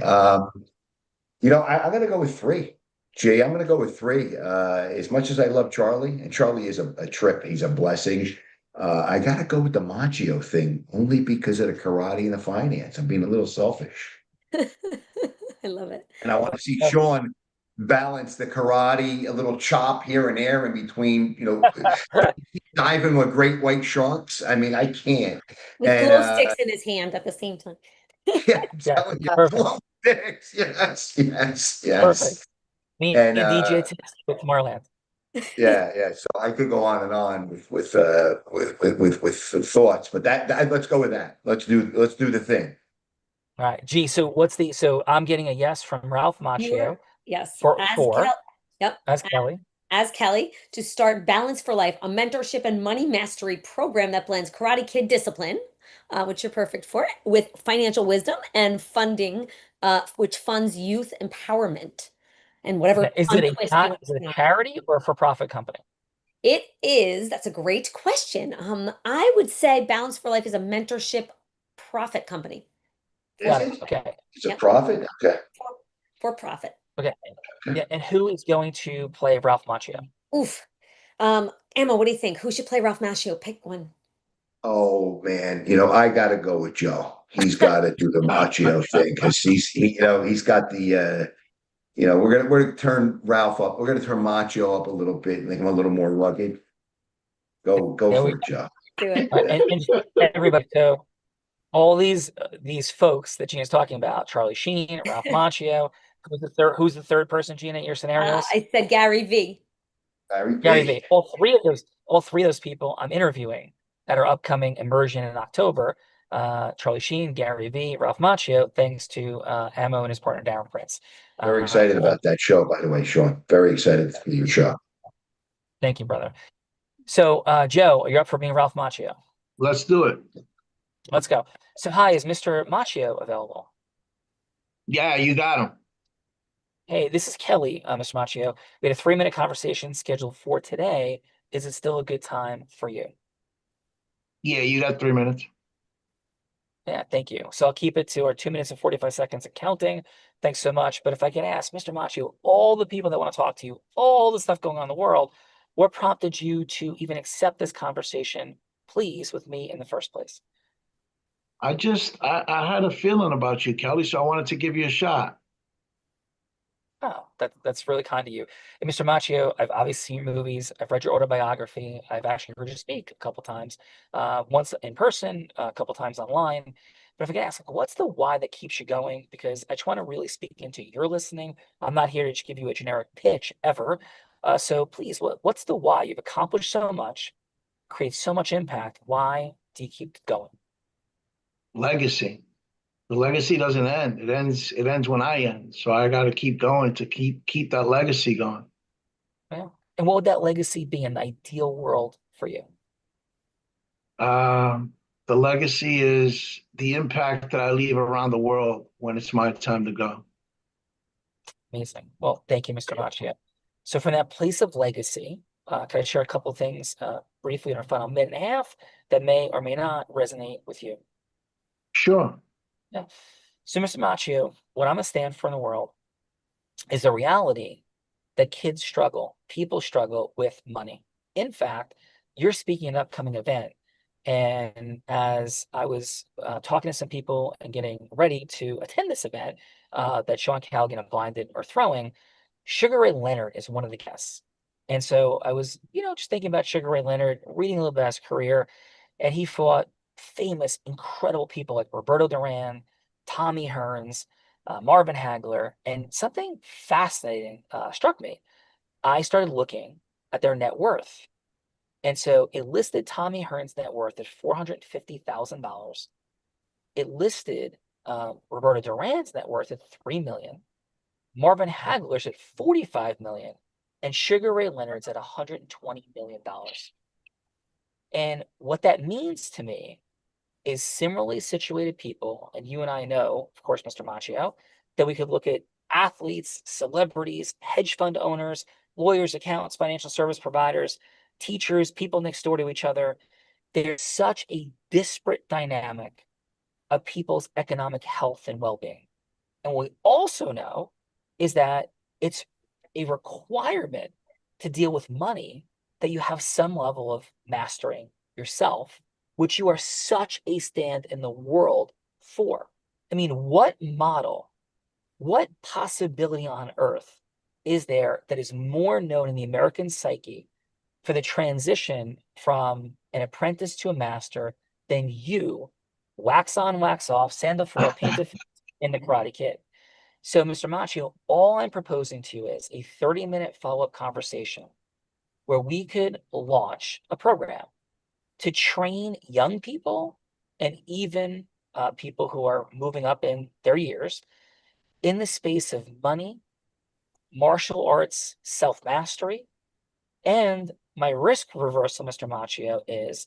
I'm gonna go with three. Jay, I'm going to go with three. As much as I love Charlie, and Charlie is a trip, he's a blessing. I got to go with the Macchio thing only because of the karate and the finance. I'm being a little selfish. I love it. And I want to see Sean balance the karate, a little chop here and there in between, diving with great white sharks. I mean, I can't. With glow sticks in his hand at the same time. Yeah, I'm telling you, glow sticks. Yes. Perfect. Me and DJ with Tomorrowland. Yeah. So I could go on and on with thoughts, but that let's go with that. Let's do the thing. All right, G. So so I'm getting a yes from Ralph Macchio. Yes. For As four. Yep. As Kelly. As Kelly to start Balance for Life, a mentorship and money mastery program that blends Karate Kid discipline, which you're perfect for, with financial wisdom and funding, which funds youth empowerment and whatever. Now, is fun it a twist you want is it to a add. charity or a for-profit company? It is. That's a great question. I would say Balance for Life is a mentorship profit company. Got it. Okay. It's a Yep. profit? Okay. For profit. Okay. Yeah. And who is going to play Ralph Macchio? Oof. Emma, what do you think? Who should play Ralph Macchio? Pick one. Oh man, I got to go with Joe. He's got to do the Macchio thing because he's got the we're gonna turn Ralph up. We're gonna turn Macchio up a little bit, make him a little more rugged. Go There for we it, Joe. Do it. And everybody, so all these folks that Gina's talking about, Charlie Sheen, Ralph Macchio, who's the third person, Gina, in your scenarios? I said Gary V. Gary Vee. All three of those people I'm interviewing that are upcoming Immersion in October. Charlie Sheen, Gary Vee, Ralph Macchio, thanks to Amo and his partner Darren Prince. Very excited about that show, by the way, Sean. Very excited for your show. Thank you, brother. So, Joe, are you up for being Ralph Macchio? Let's do it. Let's go. So, hi, is Mr. Macchio available? Yeah, you got him. Hey, this is Kelly, Mr. Macchio. We had a 3-minute conversation scheduled for today. Is it still a good time for you? Yeah, you got 3 minutes. Yeah, thank you. So I'll keep it to our 2 minutes and 45 seconds and counting. Thanks so much. But if I can ask, Mr. Macchio, all the people that want to talk to you, all the stuff going on in the world, what prompted you to even accept this conversation, please, with me in the first place? I had a feeling about you, Kelly, so I wanted to give you a shot. Oh, that's really kind of you. And Mr. Macchio, I've obviously seen your movies. I've read your autobiography. I've actually heard you speak a couple times, once in person, a couple times online. But if I can ask, like, what's the why that keeps you going? Because I just want to really speak into your listening. I'm not here to just give you a generic pitch ever. So please, what's the why? You've accomplished so much, create so much impact. Why do you keep going? Legacy. The legacy doesn't end. It ends when I end. So I got to keep going to keep that legacy going. Yeah. And what would that legacy be in the ideal world for you? The legacy is the impact that I leave around the world when it's my time to go. Amazing. Well, thank you, Mr. Macchio. So from that place of legacy, can I share a couple of things briefly in our final minute and a half that may or may not resonate with you? Sure. Yeah. So, Mr. Macchio, what I'm going to stand for in the world is the reality that kids struggle, people struggle with money. In fact, you're speaking at an upcoming event. And as I was talking to some people and getting ready to attend this event that Sean Callaghan of Blinded are throwing, Sugar Ray Leonard is one of the guests. And so I was, just thinking about Sugar Ray Leonard, reading a little bit about his career, and he fought famous, incredible people like Roberto Duran, Tommy Hearns, Marvin Hagler, and something fascinating struck me. I started looking at their net worth. And so it listed Tommy Hearns' net worth at $450,000. It listed Roberto Duran's net worth at $3 million, Marvin Hagler's at $45 million, and Sugar Ray Leonard's at $120 million. And what that means to me is similarly situated people, and you and I know, of course, Mr. Macchio, that we could look at athletes, celebrities, hedge fund owners, lawyers, accountants, financial service providers, teachers, people next door to each other. There's such a disparate dynamic of people's economic health and well-being. And what we also know is that it's a requirement to deal with money that you have some level of mastering yourself, which you are such a stand in the world for. I mean, what model, what possibility on earth is there that is more known in the American psyche for the transition from an apprentice to a master than you, wax on, wax off, sandal foil, painted in the Karate Kid? So, Mr. Macchio, all I'm proposing to you is a 30-minute follow-up conversation where we could launch a program to train young people and even people who are moving up in their years in the space of money, martial arts self-mastery. And my risk reversal, Mr. Macchio, is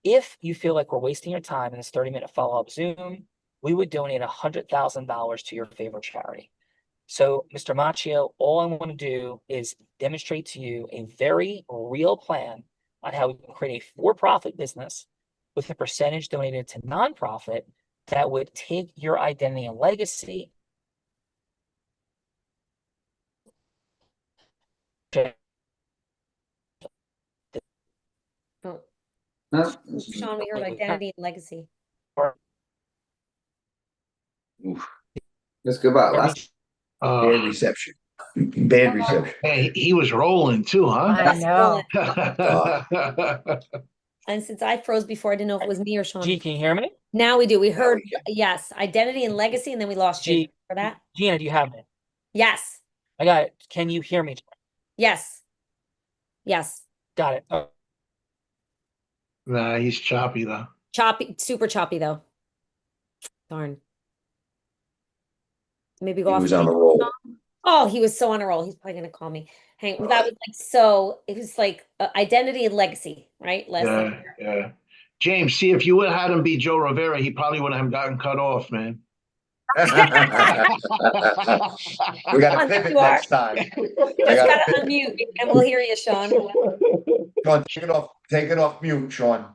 if you feel like we're wasting your time in this 30-minute follow-up Zoom, we would donate $100,000 to your favorite charity. So, Mr. Macchio, all I want to do is demonstrate to you a very real plan on how we can create a for-profit business with a percentage donated to nonprofit that would take your identity and legacy. Sean, we heard identity and legacy. That's good. Last Bad reception. Bad reception. Hey, he was rolling too, huh? I know. And since I froze before, I didn't know if it was me or Sean. G, can you hear me? Now we do. We heard, yes, identity and legacy, and then we lost G, you for that. Gina, do you have me? Yes. I got it. Can you hear me? Yes. Yes. Got it. Nah, he's choppy though. Choppy, super choppy though. Darn. Maybe go He off. was on a roll. Oh, he was so on a roll. He's probably gonna call me. That was like so. It was like identity and legacy, right? Leslie. Yeah. James, see if you would have had him be Joe Rivera, he probably wouldn't have gotten cut off, man. We got to pivot next time. Just gotta unmute, and we'll hear you, Sean. Sean, take it off mute, Sean.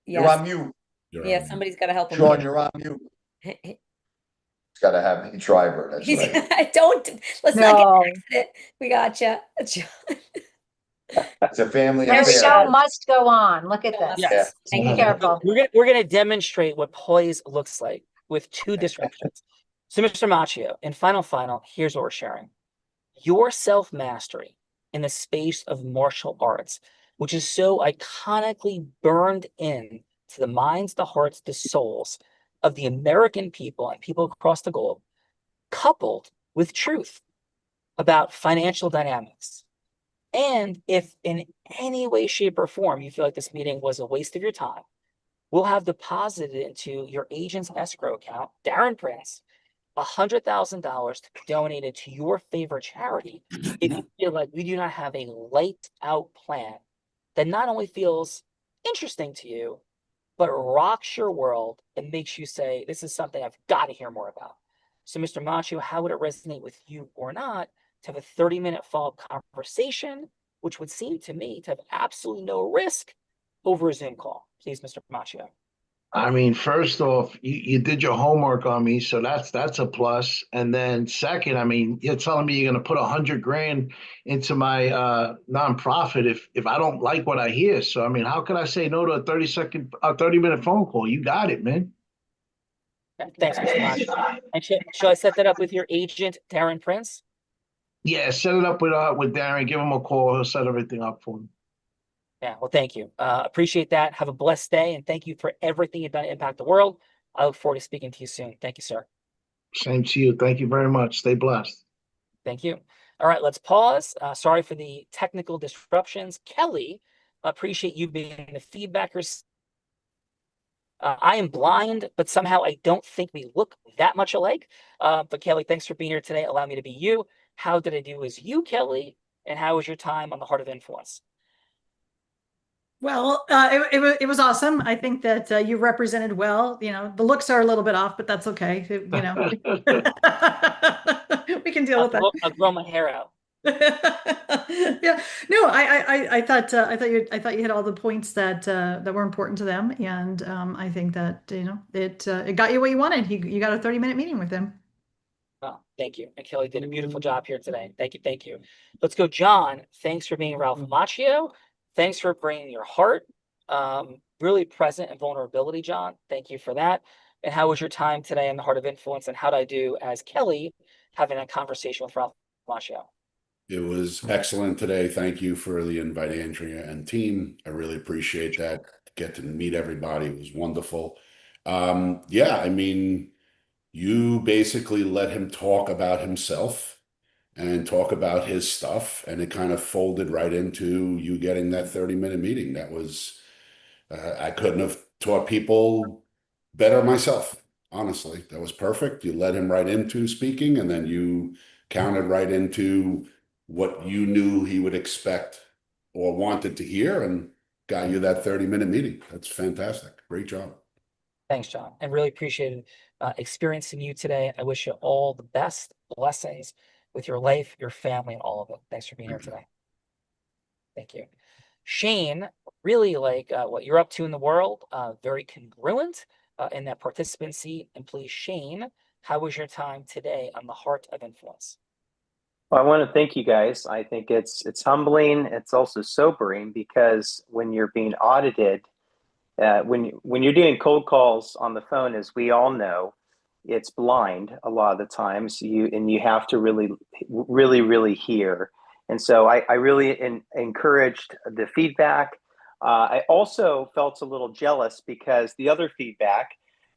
You're on mute. Yeah, somebody's got to help him. Sean, you're on mute. He's got to have me driver. That's right. Let's not get an accident. We gotcha. It's a family Their affair. show must go on. Look at this. Yes. Be careful. We're gonna demonstrate what poise looks like with two descriptions. So, Mr. Macchio, in final, here's what we're sharing. Your self-mastery in the space of martial arts, which is so iconically burned in to the minds, the hearts, the souls of the American people and people across the globe, coupled with truth about financial dynamics. And if in any way, shape, or form you feel like this meeting was a waste of your time, we'll have deposited into your agent's escrow account, Darren Prince, $100,000 to be donated to your favorite charity if you feel like we do not have a light out plan that not only feels interesting to you, but rocks your world and makes you say, this is something I've got to hear more about. So, Mr. Macchio, how would it resonate with you or not to have a 30-minute follow-up conversation, which would seem to me to have absolutely no risk over a Zoom call? Please, Mr. Macchio. I mean, first off, you did your homework on me, so that's a plus. And then second, I mean, you're telling me you're gonna put $100,000 into my nonprofit if I don't like what I hear. So I mean, how could I say no to a 30-minute phone call? You got it, man. Thanks, Mr. Macchio. And shall I set that up with your agent, Darren Prince? Yeah, set it up with Darren. Give him a call. He'll set everything up for me. Yeah, well, thank you. Appreciate that. Have a blessed day, and thank you for everything you've done to impact the world. I look forward to speaking to you soon. Thank you, sir. Same to you. Thank you very much. Stay blessed. Thank you. All right, let's pause. Sorry for the technical disruptions. Kelly, appreciate you being the feedbackers. I am blind, but somehow I don't think we look that much alike. But Kelly, thanks for being here today. Allow me to be you. How did I do as you, Kelly? And how was your time on the Heart of Influence? Well, it was awesome. I think that you represented well. You know, the looks are a little bit off, but that's okay. You know, we can deal with that. I'll grow my hair out. Yeah, no, I thought you hit all the points that were important to them, and I think that it got you what you wanted. You got a 30-minute meeting with them. Well, thank you. And Kelly did a beautiful job here today. Thank you. Thank you. Let's go, John. Thanks for being Ralph Macchio. Thanks for bringing your heart, really present and vulnerability, John. Thank you for that. And how was your time today in the Heart of Influence? And how did I do as Kelly having a conversation with Ralph Macchio? It was excellent today. Thank you for the invite, Andrea and team. I really appreciate that. Get to meet everybody. It was wonderful. Yeah, I mean, you basically let him talk about himself and talk about his stuff, and it kind of folded right into you getting that 30-minute meeting. That was, I couldn't have taught people better myself. honestly. That was perfect. You led him right into speaking, and then you counted right into what you knew he would expect or wanted to hear, and got you that 30-minute meeting. That's fantastic. Great job. Thanks, John, and really appreciated experiencing you today. I wish you all the best blessings with your life, your family, and all of it. Thanks for being here today. Thank you. Shane, really like what you're up to in the world, very congruent in that participant seat. And please, Shane, how was your time today on the Heart of Influence? Well, I want to thank you guys. I think it's humbling. It's also sobering, because when you're being audited, when you're doing cold calls on the phone, as we all know, it's blind a lot of the times. You have to really hear. And so I really encouraged the feedback. I also felt a little jealous because the other feedback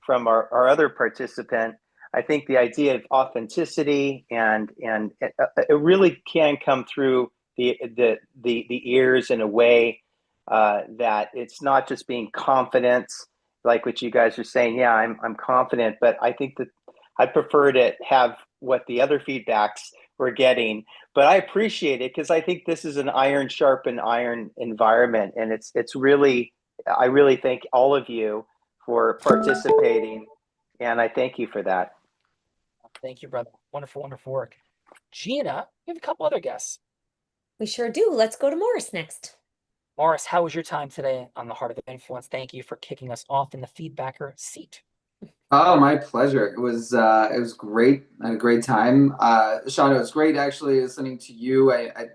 from our other participant, I think the idea of authenticity and it really can come through the ears in a way that it's not just being confident, like what you guys are saying. Yeah, I'm confident, but I think that I prefer to have what the other feedbacks we're getting. But I appreciate it, because I think this is an iron sharpened iron environment, and it's really, I really thank all of you for participating, and I thank you for that. Thank you, brother. Wonderful, wonderful work. Gina, we have a couple other guests. We sure do. Let's go to Morris next. Morris, how was your time today on the Heart of Influence? Thank you for kicking us off in the feedbacker seat. Oh, my pleasure. It was great. I had a great time. Sean, it was great actually listening to you.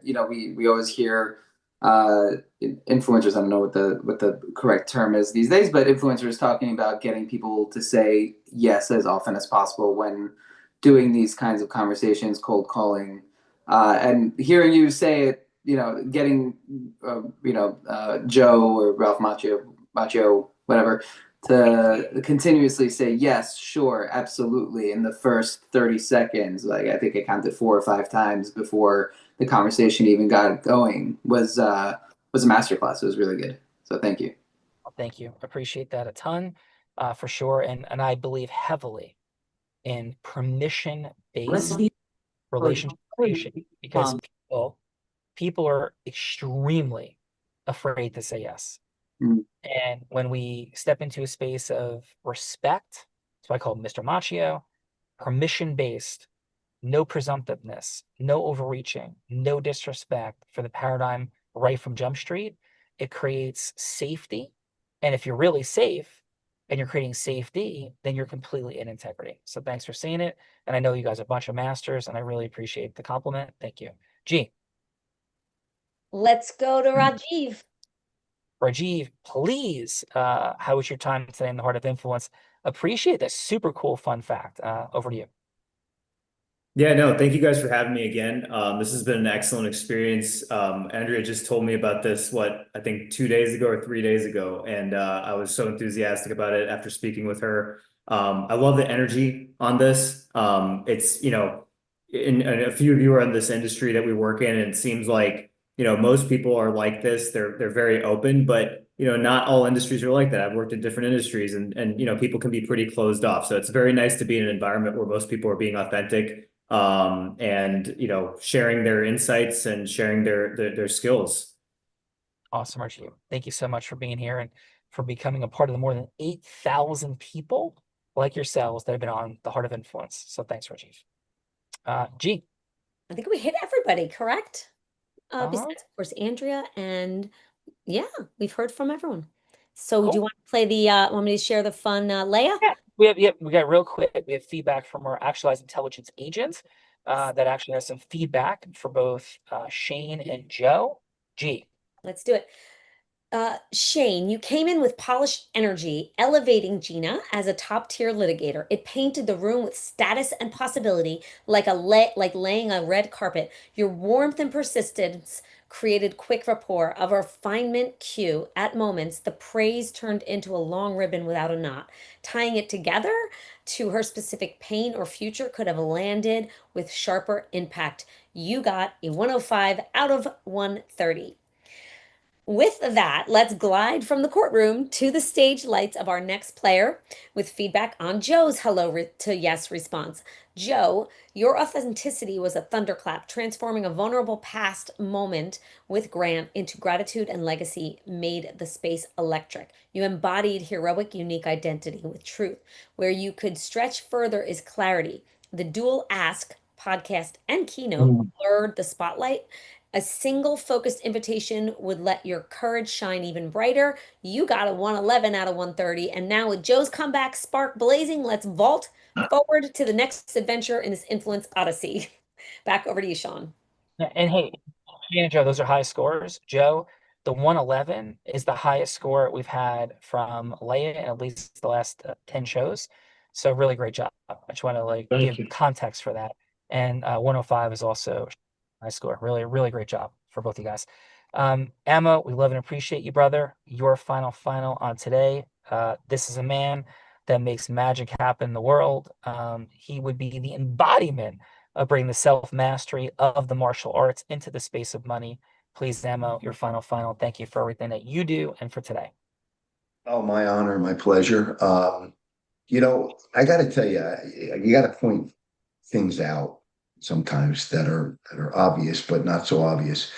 We always hear influencers, I don't know what the correct term is these days, but influencers talking about getting people to say yes as often as possible when doing these kinds of conversations, cold calling, and hearing you say it, getting Joe or Ralph Macchio, whatever, to continuously say yes, sure, absolutely in the first 30 seconds. Like, I think I counted 4 or 5 times before the conversation even got going, was a masterclass. It was really good. So thank you. Thank you. Appreciate that a ton, for sure. And I believe heavily in permission-based relationship creation, because people are extremely afraid to say yes. And when we step into a space of respect, that's what I call Mr. Macchio, permission-based, no presumptiveness, no overreaching, no disrespect for the paradigm right from Jump Street, it creates safety. And if you're really safe and you're creating safety, then you're completely in integrity. So thanks for saying it. And I know you guys are a bunch of masters, and I really appreciate the compliment. Thank you. G. Let's go to Rajiv. Rajiv, please, how was your time today in the Heart of Influence? Appreciate this super cool fun fact. Over to you. Yeah, no, thank you guys for having me again. This has been an excellent experience. Andrea just told me about this, I think 2 days ago or 3 days ago, and I was so enthusiastic about it after speaking with her. I love the energy on this. It's, and a few of you are in this industry that we work in, and it seems like, most people are like this. They're very open, but not all industries are like that. I've worked in different industries, and people can be pretty closed off. So it's very nice to be in an environment where most people are being authentic, and sharing their insights and sharing their skills. Awesome, Rajiv. Thank you so much for being here and for becoming a part of the more than 8,000 people like yourselves that have been on the Heart of Influence. So thanks, Rajiv. G. I think we hit everybody, correct? Besides, of course, Andrea, and yeah, we've heard from everyone. So do you want to play want me to share the fun Leia? Yeah. We got real quick. We have feedback from our Actualized Intelligence agent that actually has some feedback for both Shane and Joe. G. Let's do it. Shane, you came in with polished energy, elevating Gina as a top-tier litigator. It painted the room with status and possibility, like laying a red carpet. Your warmth and persistence created quick rapport, a refinement cue. At moments, the praise turned into a long ribbon without a knot. Tying it together to her specific pain or future could have landed with sharper impact. You got a 105 out of 130. With that, let's glide from the courtroom to the stage lights of our next player with feedback on Joe's hello to yes response. Joe, your authenticity was a thunderclap, transforming a vulnerable past moment with Grant into gratitude and legacy made the space electric. You embodied heroic, unique identity with truth. Where you could stretch further is clarity. The dual ask podcast and keynote blurred the spotlight. A single focused invitation would let your courage shine even brighter. You got a 111 out of 130. And now with Joe's comeback spark blazing, let's vault forward to the next adventure in this influence odyssey. Back over to you, Sean. And hey, Joe, those are high scores. Joe, the 111 is the highest score we've had from Leia in at least the last 10 shows. So really great job. I just want to give context for that. And 105 is also high score. Really, really great job for both you guys. Emma, we love and appreciate you, brother. Your final on today. This is a man that makes magic happen in the world. He would be the embodiment of bringing the self-mastery of the martial arts into the space of money. Please, Emma, your final. Thank you for everything that you do and for today. Oh, my honor, my pleasure. I got to tell you, you got to point things out sometimes that are obvious, but not so obvious.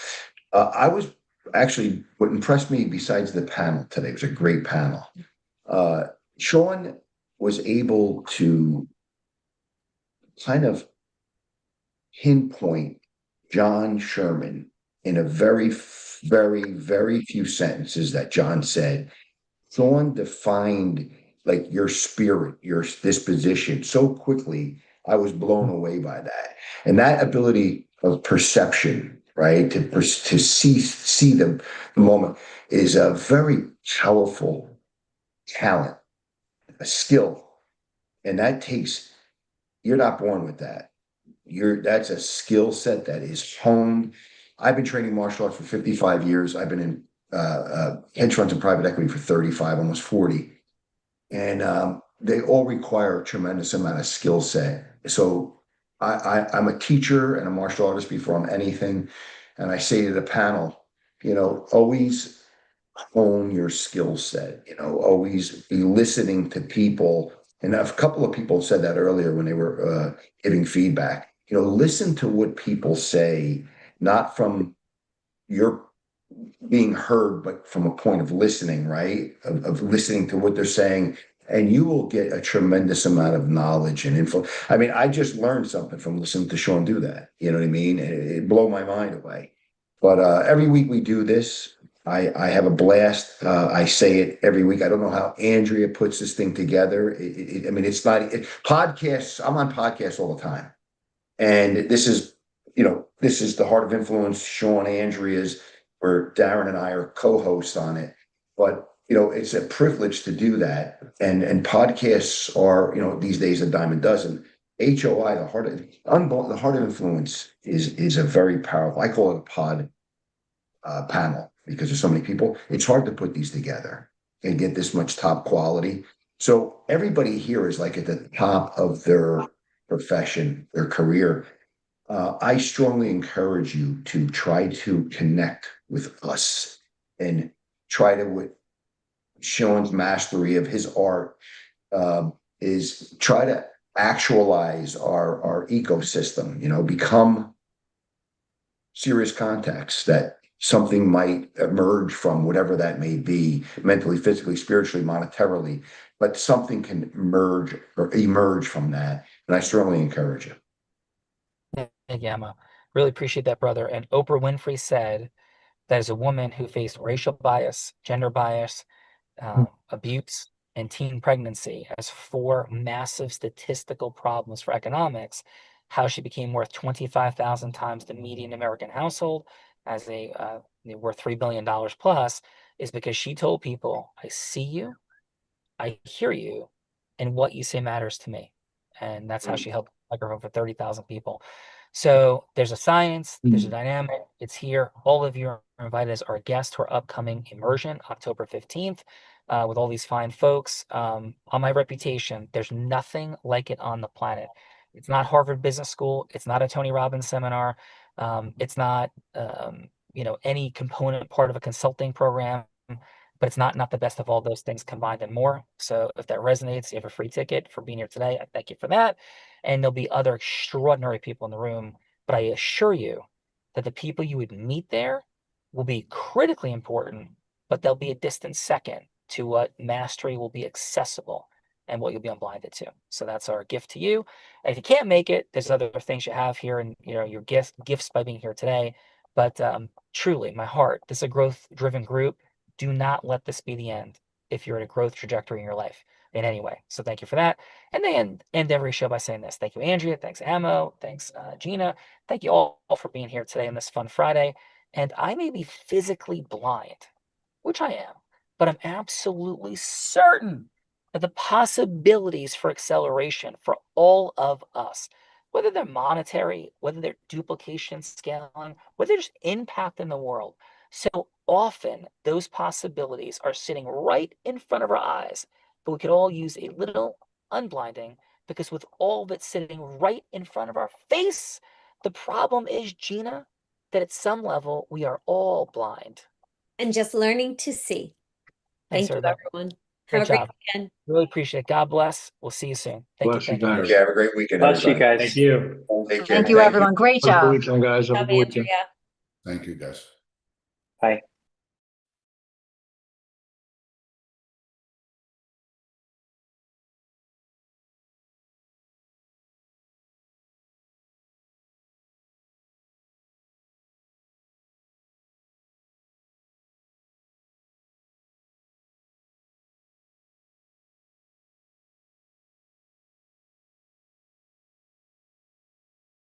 I was actually, what impressed me besides the panel today was a great panel. Sean was able to kind of pinpoint John Sherman in a very, very, very few sentences that John said. Sean defined like your spirit, your disposition so quickly. I was blown away by that. And that ability of perception, right, to see the moment is a very powerful talent, a skill. And that takes, you're not born with that. That's a skill set that is honed. I've been training martial arts for 55 years. I've been in hedge funds and private equity for 35, almost 40. And they all require a tremendous amount of skill set. So I'm a teacher and a martial artist before I'm anything. And I say to the panel, always hone your skill set, always be listening to people. And a couple of people said that earlier when they were giving feedback, listen to what people say, not from your being heard, but from a point of listening, right? Of listening to what they're saying. And you will get a tremendous amount of knowledge and info. I mean, I just learned something from listening to Sean do that. You know what I mean? It blew my mind away. But every week we do this. I have a blast. I say it every week. I don't know how Andrea puts this thing together. It's not podcasts. I'm on podcasts all the time. And this is the Heart of Influence, Sean, Andrea's, where Darren and I are co-hosts on it. But it's a privilege to do that. And podcasts are, these days a dime a dozen. HOI, the Heart of Influence is a very powerful, I call it a pod panel because there's so many people. It's hard to put these together and get this much top quality. So everybody here is like at the top of their profession, their career. I strongly encourage you to try to connect with us and try to, with Sean's mastery of his art, is try to actualize our ecosystem, become serious contacts that something might emerge from, whatever that may be, mentally, physically, spiritually, monetarily, but something can emerge from that. And I strongly encourage you. Thank you, Emma. Really appreciate that, brother. And Oprah Winfrey said that as a woman who faced racial bias, gender bias, abuse, and teen pregnancy as 4 massive statistical problems for economics, how she became worth 25,000 times the median American household as worth $3 billion plus is because she told people, I see you, I hear you, and what you say matters to me. And that's how she helped microphone for 30,000 people. So there's a science, there's a dynamic, it's here. All of you are invited as our guests to our upcoming immersion, October 15th, with all these fine folks. On my reputation, there's nothing like it on the planet. It's not Harvard Business School. It's not a Tony Robbins seminar. It's not any component part of a consulting program, but it's not the best of all those things combined and more. So if that resonates, you have a free ticket for being here today. I thank you for that. And there'll be other extraordinary people in the room, but I assure you that the people you would meet there will be critically important, but they'll be a distant second to what mastery will be accessible and what you'll be unblinded to. So that's our gift to you. And if you can't make it, there's other things you have here and your gifts by being here today. But truly, my heart, this is a growth-driven group. Do not let this be the end if you're in a growth trajectory in your life in any way. So thank you for that. And they end every show by saying this. Thank you, Andrea. Thanks, Amo. Thanks, Gina. Thank you all for being here today on this fun Friday. And I may be physically blind, which I am, but I'm absolutely certain that the possibilities for acceleration for all of us, whether they're monetary, whether they're duplication, scaling, whether they're just impact in the world, so often those possibilities are sitting right in front of our eyes, but we could all use a little unblinding, because with all that's sitting right in front of our face, the problem is, Gina, that at some level we are all blind. And just learning to see. Thanks, Thank you, everybody. everyone. Great Have a great job. weekend. Really appreciate it. God bless. We'll see you soon. Bless you guys. Okay, have a great weekend, Bless you everybody. guys. Thank you. Take care. Thank you, everyone. Great Have a job. good weekend, guys. Have a Love good weekend. Andrea. Thank you, guys. Bye.